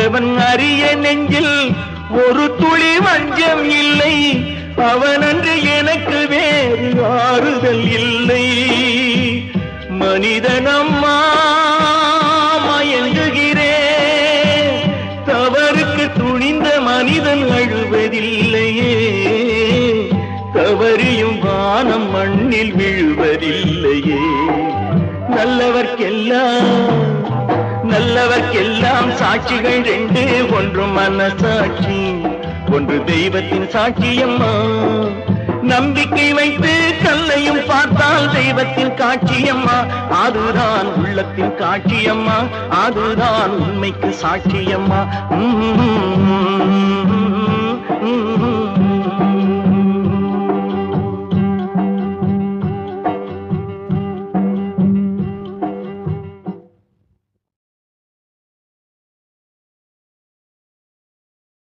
அறிந்தவன் அறிய நெஞ்சில் ஒரு துளி வஞ்சம் இல்லை. அவனன்று எனக்கு வேறு ஆறுதல் இல்லை. மனிதனம்மா மயங்குகிறேன், தவறுக்கு துணிந்த மனிதன் அழுவதில்லையே. தவறியும் வானம் மண்ணில் விழுவதில்லையே. நல்லவர்க்கெல்லாம் சாட்சிகள் ரெண்டு, ஒன்று மனசாட்சி, ஒன்று தெய்வத்தின் சாட்சியம்மா. நம்பிக்கை வைத்து கல்லையும் பார்த்தால் தெய்வத்தின் காட்சியம்மா. அதுதான் உள்ளத்தின் காட்சியம்மா, அதுதான் உண்மைக்கு சாட்சியம்மா.